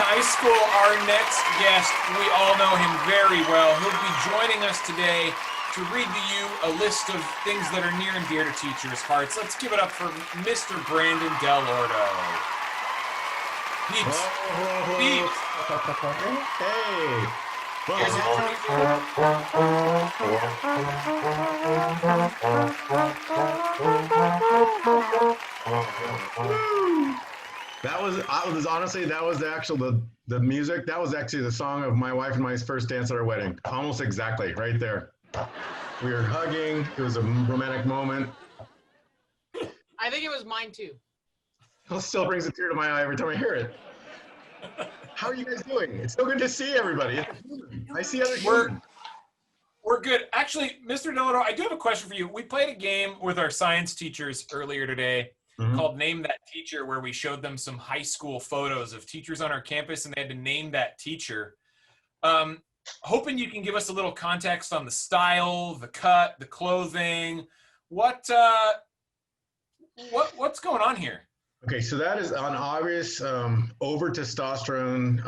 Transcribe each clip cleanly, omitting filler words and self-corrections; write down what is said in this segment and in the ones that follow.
High School, our next guest, we all know him very well. He'll be joining us today to read to you a list of things that are near and dear to teachers' hearts. Let's give it up for Mr. Brandon Dell'Orto. Peeps. Peeps. Hey. That was honestly, that was the music. That was actually the song of my wife and my first dance at our wedding. Almost exactly, right there. We were hugging. It was a romantic moment. I think it was mine too. It still brings a tear to my eye every time I hear it. How are you guys doing? It's so good to see everybody. I see other humans. We're good. Actually, Mr. Dell'Orto, I do have a question for you. We played a game with our science teachers earlier today called Name That Teacher, where we showed them some high school photos of teachers on our campus, and they had to name that teacher. Hoping you can give us a little context on the style, the cut, the clothing. What's going on here? Okay, so that is an obvious over testosterone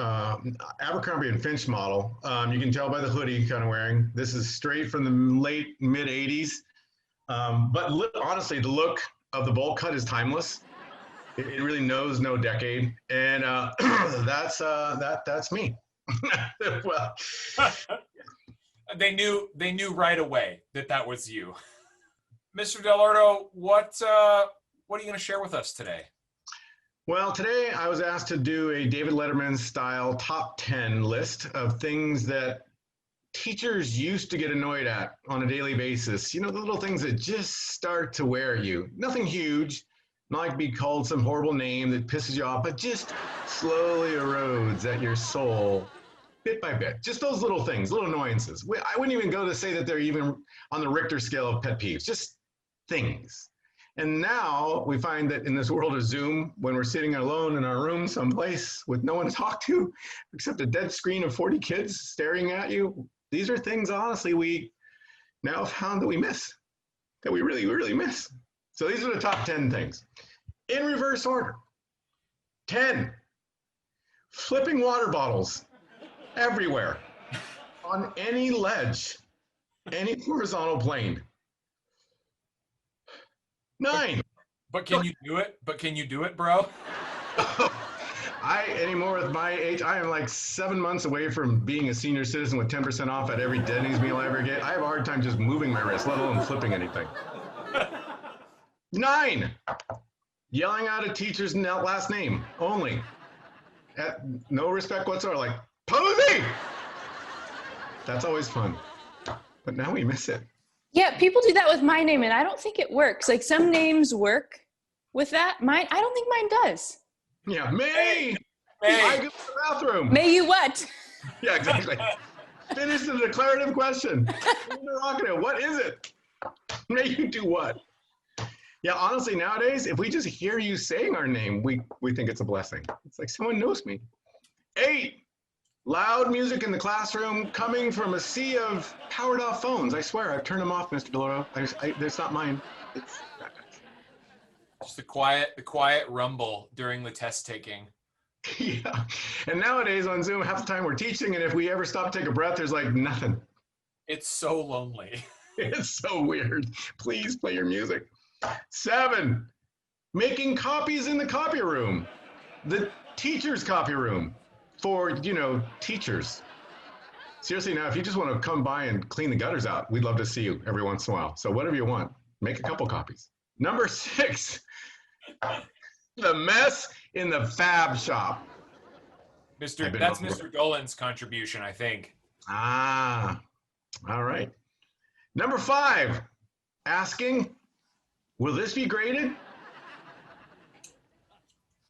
Abercrombie and Finch model. You can tell by the hoodie kind of wearing. This is straight from the late mid 80s. But honestly, the look of the bowl cut is timeless. It really knows no decade, and that's me. Well, they knew right away that was you. Mr. Dell'Orto, what are you going to share with us today? Well, today I was asked to do a David Letterman style top 10 list of things that teachers used to get annoyed at on a daily basis. You know, the little things that just start to wear you. Nothing huge, not like be called some horrible name that pisses you off, but just slowly erodes at your soul bit by bit. Just those little things, little annoyances. I wouldn't even go to say that they're even on the Richter scale of pet peeves, just things. And now we find that in this world of Zoom, when we're sitting alone in our room someplace with no one to talk to, except a dead screen of 40 kids staring at you, these are things, honestly, we now found that we miss, that we really, really miss. So these are the top 10 things. In reverse order. 10, flipping water bottles everywhere, on any ledge, any horizontal plane. 9. But can you do it? Bro? Anymore with my age, I am like 7 months away from being a senior citizen with 10% off at every Denny's meal I ever get. I have a hard time just moving my wrist, let alone flipping anything. 9, yelling out a teacher's last name only. At no respect whatsoever, like, Posey! That's always fun. But now we miss it. Yeah, people do that with my name, and I don't think it works. Like, some names work with that. I don't think mine does. Yeah, May! I go to the bathroom. May you what? Yeah, exactly. Finish the declarative question. Interrogative, what is it? May you do what? Yeah, honestly, nowadays, if we just hear you saying our name, we think it's a blessing. It's like someone knows me. 8, loud music in the classroom coming from a sea of powered off phones. I swear, I've turned them off, Mr. Dell'Orto. That's not mine. It's that guy's. Just the quiet rumble during the test taking. Yeah. And nowadays on Zoom, half the time we're teaching, and if we ever stop to take a breath, there's like nothing. It's so lonely. It's so weird. Please play your music. 7, making copies in the copy room. The teacher's copy room for, teachers. Seriously, now, if you just want to come by and clean the gutters out, we'd love to see you every once in a while. So whatever you want, make a couple copies. Number 6, the mess in the fab shop. That's Mr. Dolan's contribution, I think. Ah, all right. Number 5, asking, will this be graded?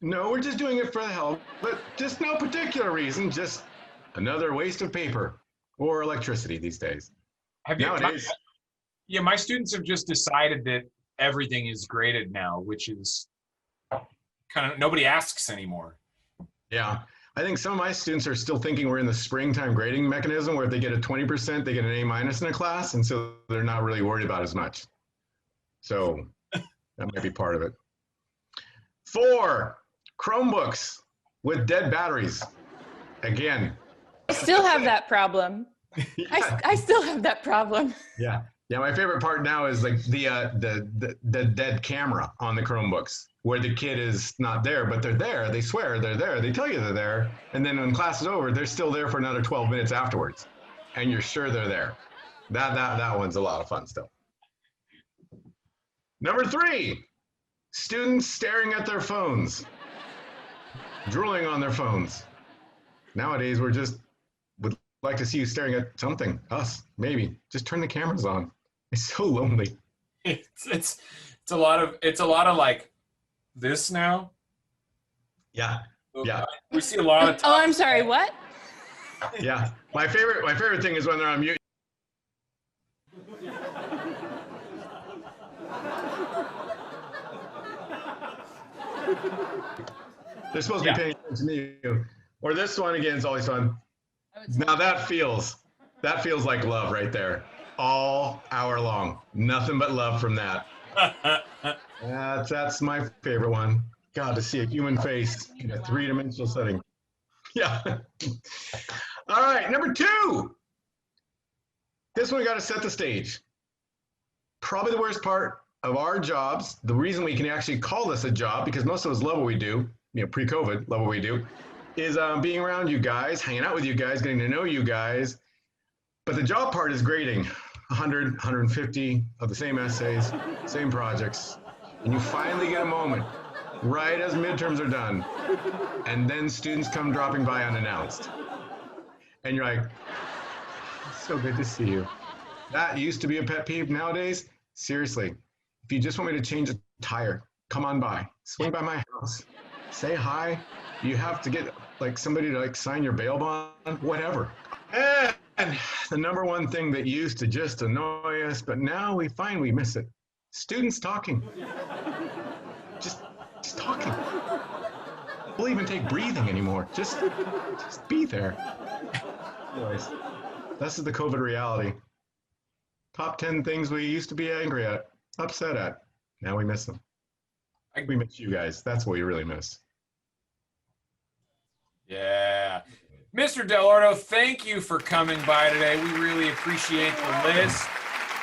No, we're just doing it for the hell, but just no particular reason, just another waste of paper or electricity these days. Nowadays. Yeah, my students have just decided that everything is graded now, which is kind of, nobody asks anymore. Yeah, I think some of my students are still thinking we're in the springtime grading mechanism where if they get a 20%, they get an A- in a class, and so they're not really worried about as much. So that might be part of it. 4, Chromebooks with dead batteries. again. I still have that problem. Yeah. I still have that problem. Yeah. Yeah, my favorite part now is like the dead camera on the Chromebooks where the kid is not there, but they're there. They swear they're there. They tell you they're there. And then when class is over, they're still there for another 12 minutes afterwards. And you're sure they're there. That one's a lot of fun still. Number 3, students staring at their phones, drooling on their phones. Nowadays, would like to see you staring at something, us, maybe. Just turn the cameras on. It's so lonely. It's a lot of like this now. Yeah. Yeah. We see a lot of. Oh, I'm sorry. What? Yeah. My favorite thing is when they're on mute. They're supposed to be paying attention to you. Or this one again is always fun. Now that feels like love right there. All hour long. Nothing but love from that. That's my favorite one. God, to see a human face in a 3-dimensional setting. Yeah. All right, number 2. This one we got to set the stage. Probably the worst part of our jobs, the reason we can actually call this a job, because most of us love what we do, pre-COVID, love what we do, is being around you guys, hanging out with you guys, getting to know you guys. But the job part is grading 100, 150 of the same essays, same projects. And you finally get a moment right as midterms are done. And then students come dropping by unannounced. And you're like, so good to see you. That used to be a pet peeve. Nowadays, seriously, if you just want me to change a tire, come on by, swing by my house, say hi. You have to get like somebody to like sign your bail bond, whatever. And the number one thing that used to just annoy us, but now we find we miss it. Students talking. Just talking. We'll even take breathing anymore. Just be there. Anyways, this is the COVID reality. Top 10 things we used to be angry at, upset at. Now we miss them. We miss you guys. That's what we really miss. Yeah. Mr. Dell'Orto, thank you for coming by today. We really appreciate the list.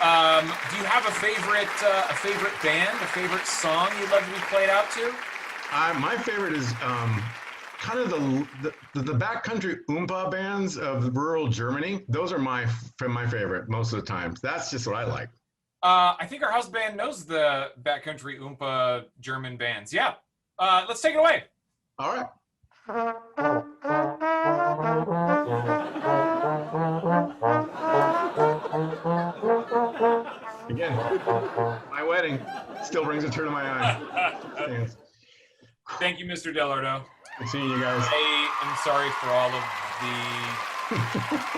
Do you have a favorite band, a favorite song you'd love to be played out to? My favorite is kind of the backcountry Oompa bands of rural Germany. Those are my favorite most of the times. That's just what I like. I think our house band knows the backcountry Oompa German bands. Yeah. Let's take it away. All right. Again, my wedding still brings a tear to my eye. Thank you, Mr. Dell'Orto. Good seeing you guys. I am sorry for all of the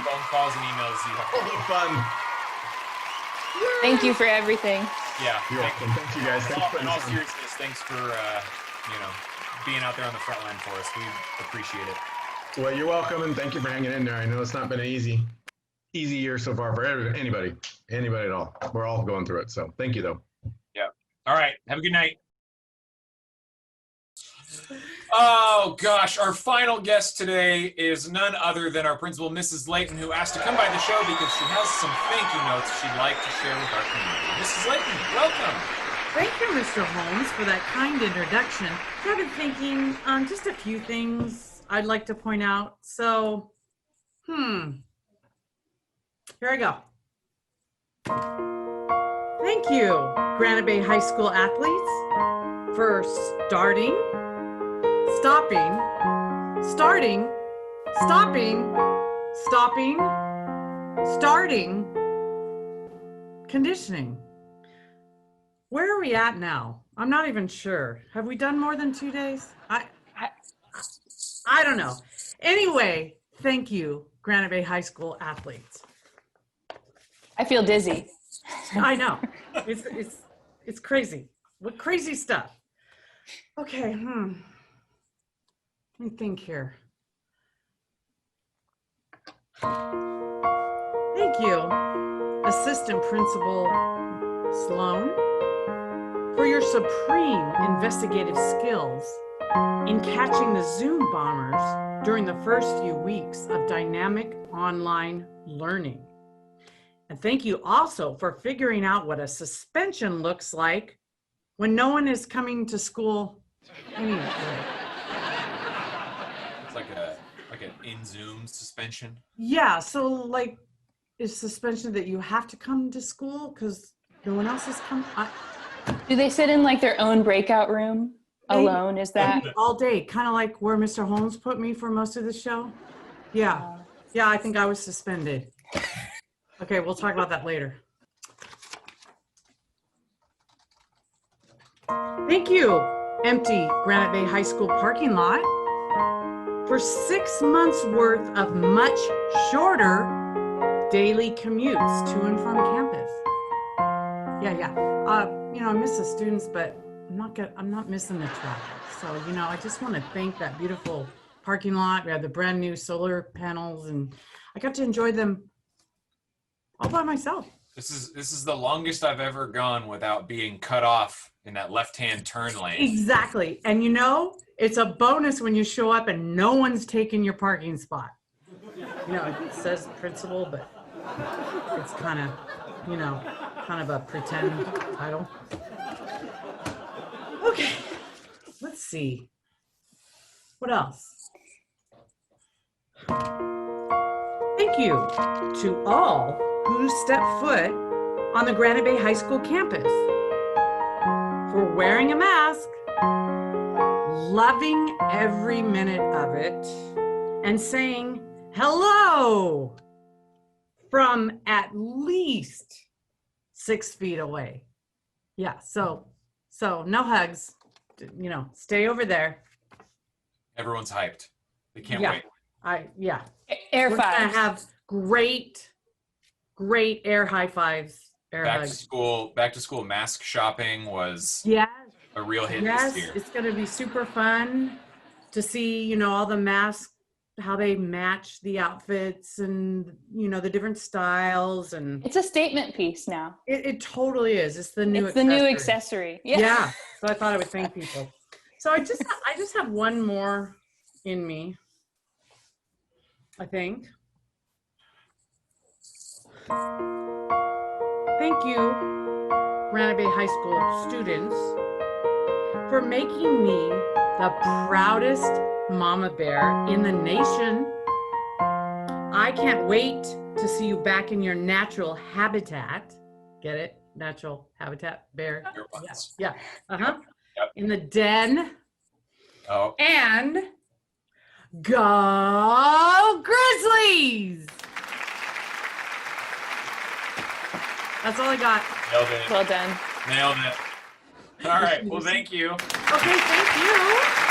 phone calls and emails you have. All the fun. Thank you for everything. Yeah. You're welcome. Thank you guys. Thanks for In all this. seriousness, thanks for being out there on the front line for us. We appreciate it. Well, you're welcome, and thank you for hanging in there. I know it's not been an easy year so far for anybody at all. We're all going through it, so thank you, though. Yeah. All right. Have a good night. Oh, gosh. Our final guest today is none other than our principal, Mrs. Layton, who asked to come by the show because she has some thank you notes she'd like to share with our community. Mrs. Layton, welcome. Thank you, Mr. Holmes, for that kind introduction. I've been thinking on just a few things I'd like to point out. So, here I go. Thank you, Granite Bay High School athletes, for starting, stopping, conditioning. Where are we at now? I'm not even sure. Have we done more than 2 days? I don't know. Anyway, thank you, Granite Bay High School athletes. I feel dizzy. I know. It's crazy. What crazy stuff. Okay, Let me think here. Thank you, Assistant Principal Sloan, for your supreme investigative skills in catching the Zoom bombers during the first few weeks of dynamic online learning. And thank you also for figuring out what a suspension looks like when no one is coming to school anyway. It's like an in Zoom suspension. Yeah, so like, is suspension that you have to come to school because no one else is coming? Do they sit in like their own breakout room alone? Is that? All day, kind of like where Mr. Holmes put me for most of the show? Yeah. Yeah, I think I was suspended. Okay, we'll talk about that later. Thank you, empty Granite Bay High School parking lot, for 6 months worth of much shorter daily commutes to and from campus. Yeah. I miss the students, but I'm not missing the traffic. So, I just want to thank that beautiful parking lot. We had the brand new solar panels, and I got to enjoy them all by myself. This is the longest I've ever gone without being cut off in that left-hand turn lane. Exactly. And it's a bonus when you show up and no one's taking your parking spot. It says principal, but it's kind of a pretend title. Okay, let's see. What else? Thank you to all who stepped foot on the Granite Bay High School campus for wearing a mask, loving every minute of it, and saying hello from at least 6 feet away. Yeah, so no hugs, stay over there. Everyone's hyped. They can't Yeah. wait. Air We're gonna fives. have great air high fives, air Back hugs. to school mask shopping was Yes, a real hit yes, this year. it's gonna be super fun to see, all the masks, how they match the outfits and, the different styles, and It's a statement piece now. it totally is. It's the new It's the new accessory. Yeah. So I thought I would thank people. So I just have one more in me, I think. Thank you, Granite Bay High School students, for making me the proudest mama bear in the nation. I can't wait to see you back in your natural habitat. Get it? Natural habitat, bear. Your buns. Yeah. Uh-huh. Yep. In the den. Oh, And go Grizzlies! That's all I got. nailed it. Well done. Nailed it. All right. Well, thank you. Okay, thank you.